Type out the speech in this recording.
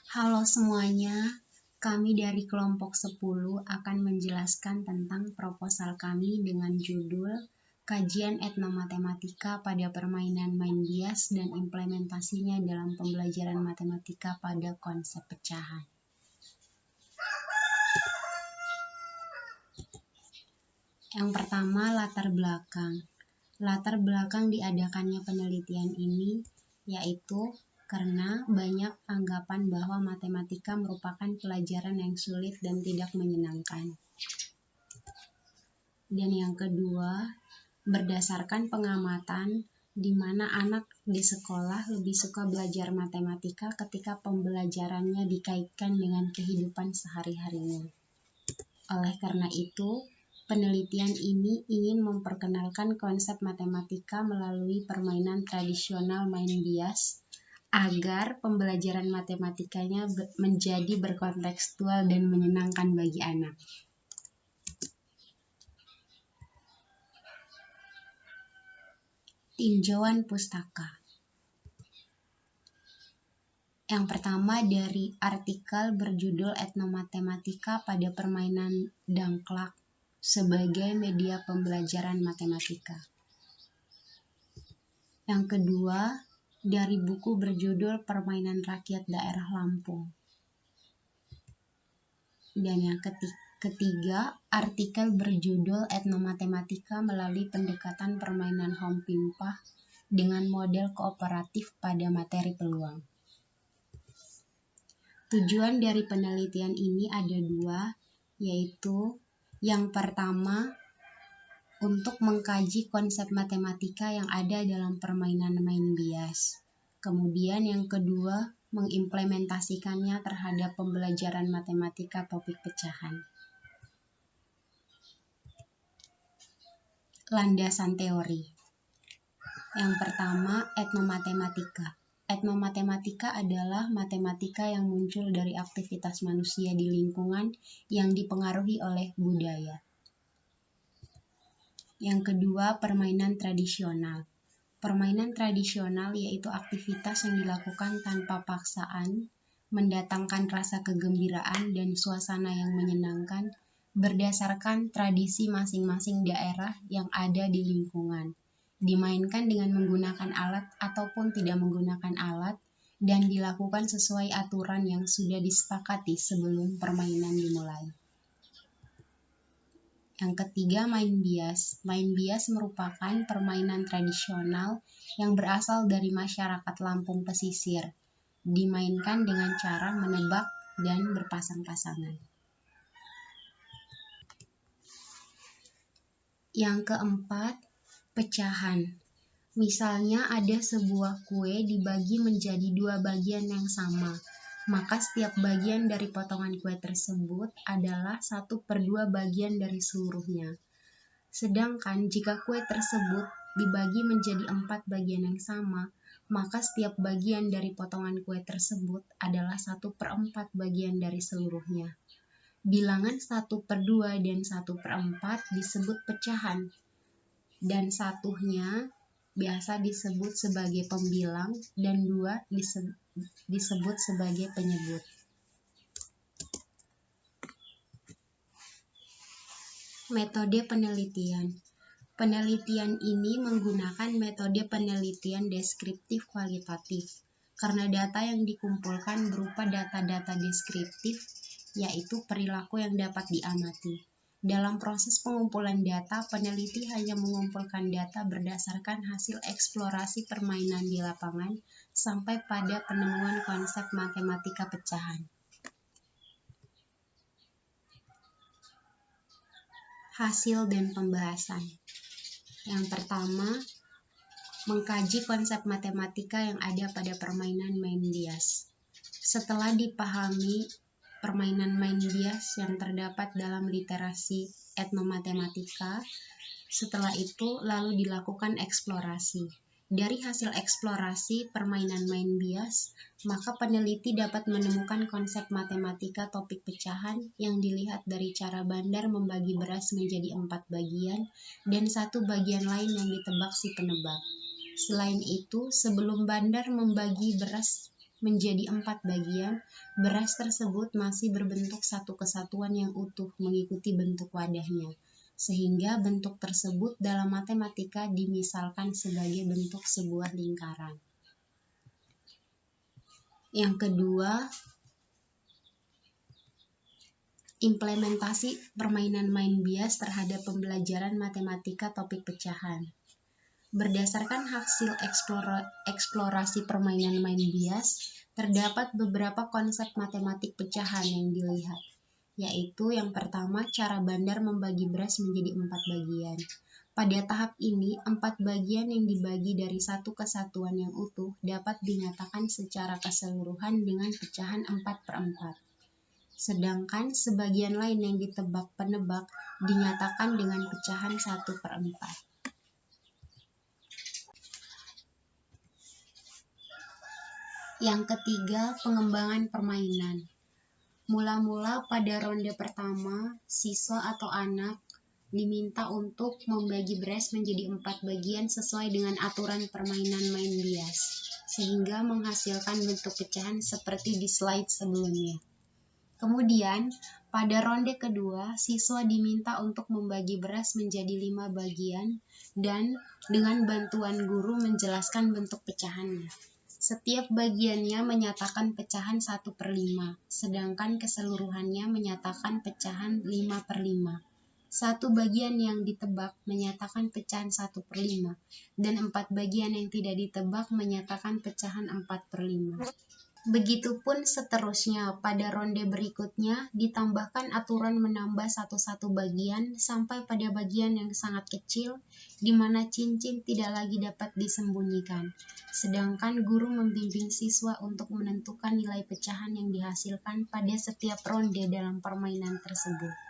Halo semuanya, kami dari kelompok 10 akan menjelaskan tentang proposal kami dengan judul Kajian Etnomatematika pada Permainan Main Bias dan Implementasinya dalam Pembelajaran Matematika pada Konsep Pecahan. Yang pertama, latar belakang. Latar belakang diadakannya penelitian ini yaitu karena banyak anggapan bahwa matematika merupakan pelajaran yang sulit dan tidak menyenangkan. Dan yang kedua, berdasarkan pengamatan di mana anak di sekolah lebih suka belajar matematika ketika pembelajarannya dikaitkan dengan kehidupan sehari-harinya. Oleh karena itu, penelitian ini ingin memperkenalkan konsep matematika melalui permainan tradisional main bias agar pembelajaran matematikanya menjadi berkontekstual dan menyenangkan bagi anak. Tinjauan pustaka. Yang pertama dari artikel berjudul Etnomatematika pada Permainan Dangklak sebagai media pembelajaran matematika. Yang kedua dari buku berjudul Permainan Rakyat Daerah Lampung. Dan yang ketiga artikel berjudul Etnomatematika melalui pendekatan permainan home pimpah dengan model kooperatif pada materi peluang. Tujuan dari penelitian ini ada dua, yaitu yang pertama untuk mengkaji konsep matematika yang ada dalam permainan main bias. Kemudian yang kedua mengimplementasikannya terhadap pembelajaran matematika topik pecahan. Landasan teori. Yang pertama, etnomatematika. Etnomatematika adalah matematika yang muncul dari aktivitas manusia di lingkungan yang dipengaruhi oleh budaya. Yang kedua, permainan tradisional. Permainan tradisional yaitu aktivitas yang dilakukan tanpa paksaan, mendatangkan rasa kegembiraan dan suasana yang menyenangkan berdasarkan tradisi masing-masing daerah yang ada di lingkungan. Dimainkan dengan menggunakan alat ataupun tidak menggunakan alat dan dilakukan sesuai aturan yang sudah disepakati sebelum permainan dimulai. Yang ketiga, main bias. Main bias merupakan permainan tradisional yang berasal dari masyarakat Lampung pesisir. Dimainkan dengan cara menebak dan berpasang-pasangan. Yang keempat, pecahan. Misalnya ada sebuah kue dibagi menjadi dua bagian yang sama, maka setiap bagian dari potongan kue tersebut adalah 1/2 bagian dari seluruhnya. Sedangkan jika kue tersebut dibagi menjadi 4 bagian yang sama, maka setiap bagian dari potongan kue tersebut adalah 1/4 bagian dari seluruhnya. Bilangan 1/2 dan 1/4 disebut pecahan, dan satunya biasa disebut sebagai pembilang dan 2 disebut sebagai penyebut. Metode penelitian. Penelitian ini menggunakan metode penelitian deskriptif kualitatif karena data yang dikumpulkan berupa data-data deskriptif, yaitu perilaku yang dapat diamati. Dalam proses pengumpulan data, peneliti hanya mengumpulkan data berdasarkan hasil eksplorasi permainan di lapangan sampai pada penemuan konsep matematika pecahan. Hasil dan pembahasan. Yang pertama, mengkaji konsep matematika yang ada pada permainan main bias. Setelah dipahami permainan main bias yang terdapat dalam literasi etnomatematika, setelah itu lalu dilakukan eksplorasi. Dari hasil eksplorasi permainan main bias, maka peneliti dapat menemukan konsep matematika topik pecahan yang dilihat dari cara bandar membagi beras menjadi 4 bagian dan 1 bagian lain yang ditebak si penebak. Selain itu, sebelum bandar membagi beras menjadi 4 bagian, beras tersebut masih berbentuk satu kesatuan yang utuh mengikuti bentuk wadahnya, sehingga bentuk tersebut dalam matematika dimisalkan sebagai bentuk sebuah lingkaran. Yang kedua, implementasi permainan main bias terhadap pembelajaran matematika topik pecahan. Berdasarkan hasil eksplorasi permainan main bias, terdapat beberapa konsep matematik pecahan yang dilihat, yaitu yang pertama, cara Bandar membagi beras menjadi 4 bagian. Pada tahap ini, 4 bagian yang dibagi dari satu kesatuan yang utuh dapat dinyatakan secara keseluruhan dengan pecahan 4/4. Sedangkan sebagian lain yang ditebak penebak dinyatakan dengan pecahan 1/4. Yang ketiga, pengembangan permainan. Mula-mula pada ronde pertama, siswa atau anak diminta untuk membagi beras menjadi 4 bagian sesuai dengan aturan permainan main bias, sehingga menghasilkan bentuk pecahan seperti di slide sebelumnya. Kemudian, pada ronde kedua, siswa diminta untuk membagi beras menjadi 5 bagian dan dengan bantuan guru menjelaskan bentuk pecahannya. Setiap bagiannya menyatakan pecahan 1/5, sedangkan keseluruhannya menyatakan pecahan 5/5. Satu bagian yang ditebak menyatakan pecahan 1/5, dan 4 bagian yang tidak ditebak menyatakan pecahan 4/5. Begitupun seterusnya, pada ronde berikutnya ditambahkan aturan menambah satu-satu bagian sampai pada bagian yang sangat kecil di mana cincin tidak lagi dapat disembunyikan. Sedangkan guru membimbing siswa untuk menentukan nilai pecahan yang dihasilkan pada setiap ronde dalam permainan tersebut.